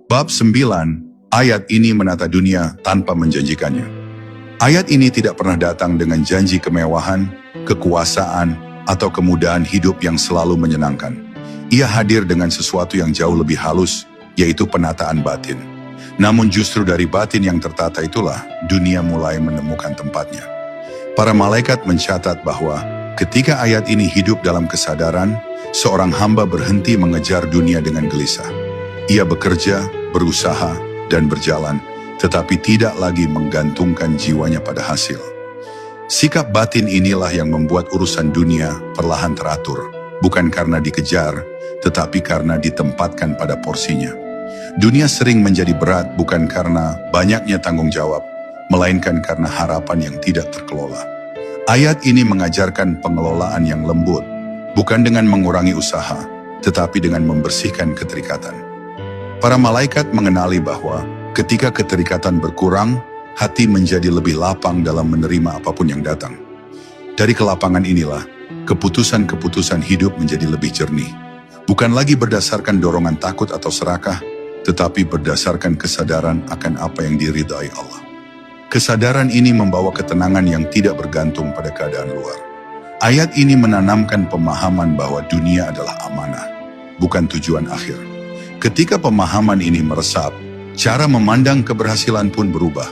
Bab 9, ayat ini menata dunia tanpa menjanjikannya. Ayat ini tidak pernah datang dengan janji kemewahan, kekuasaan, atau kemudahan hidup yang selalu menyenangkan. Ia hadir dengan sesuatu yang jauh lebih halus, yaitu penataan batin. Namun justru dari batin yang tertata itulah dunia mulai menemukan tempatnya. Para malaikat mencatat bahwa ketika ayat ini hidup dalam kesadaran, seorang hamba berhenti mengejar dunia dengan gelisah. Ia bekerja, berusaha, dan berjalan, tetapi tidak lagi menggantungkan jiwanya pada hasil. Sikap batin inilah yang membuat urusan dunia perlahan teratur, bukan karena dikejar, tetapi karena ditempatkan pada porsinya. Dunia sering menjadi berat bukan karena banyaknya tanggung jawab, melainkan karena harapan yang tidak terkelola. Ayat ini mengajarkan pengelolaan yang lembut, bukan dengan mengurangi usaha, tetapi dengan membersihkan keterikatan. Para malaikat mengenali bahwa ketika keterikatan berkurang, hati menjadi lebih lapang dalam menerima apapun yang datang. Dari kelapangan inilah, keputusan-keputusan hidup menjadi lebih jernih. Bukan lagi berdasarkan dorongan takut atau serakah, tetapi berdasarkan kesadaran akan apa yang diridai Allah. Kesadaran ini membawa ketenangan yang tidak bergantung pada keadaan luar. Ayat ini menanamkan pemahaman bahwa dunia adalah amanah, bukan tujuan akhir. Ketika pemahaman ini meresap, cara memandang keberhasilan pun berubah.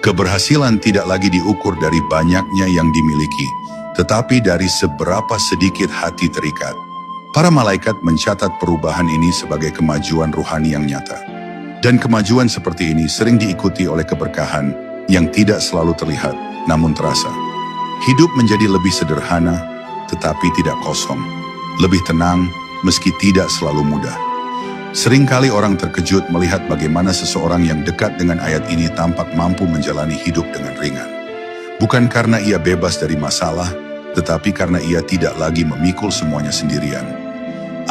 Keberhasilan tidak lagi diukur dari banyaknya yang dimiliki, tetapi dari seberapa sedikit hati terikat. Para malaikat mencatat perubahan ini sebagai kemajuan ruhani yang nyata. Dan kemajuan seperti ini sering diikuti oleh keberkahan yang tidak selalu terlihat, namun terasa. Hidup menjadi lebih sederhana, tetapi tidak kosong. Lebih tenang, meski tidak selalu mudah. Seringkali orang terkejut melihat bagaimana seseorang yang dekat dengan ayat ini tampak mampu menjalani hidup dengan ringan. Bukan karena ia bebas dari masalah, tetapi karena ia tidak lagi memikul semuanya sendirian.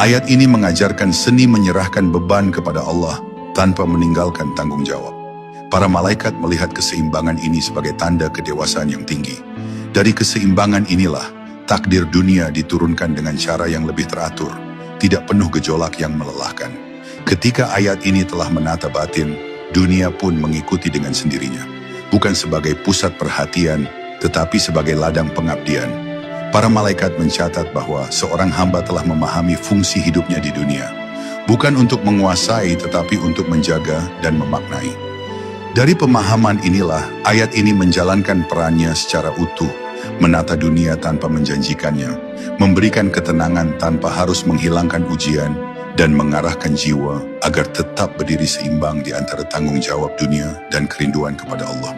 Ayat ini mengajarkan seni menyerahkan beban kepada Allah tanpa meninggalkan tanggung jawab. Para malaikat melihat keseimbangan ini sebagai tanda kedewasaan yang tinggi. Dari keseimbangan inilah, takdir dunia diturunkan dengan cara yang lebih teratur, tidak penuh gejolak yang melelahkan. Ketika ayat ini telah menata batin, dunia pun mengikuti dengan sendirinya. Bukan sebagai pusat perhatian, tetapi sebagai ladang pengabdian. Para malaikat mencatat bahwa seorang hamba telah memahami fungsi hidupnya di dunia. Bukan untuk menguasai, tetapi untuk menjaga dan memaknai. Dari pemahaman inilah, ayat ini menjalankan perannya secara utuh, menata dunia tanpa menjanjikannya, memberikan ketenangan tanpa harus menghilangkan ujian, dan mengarahkan jiwa agar tetap berdiri seimbang di antara tanggung jawab dunia dan kerinduan kepada Allah.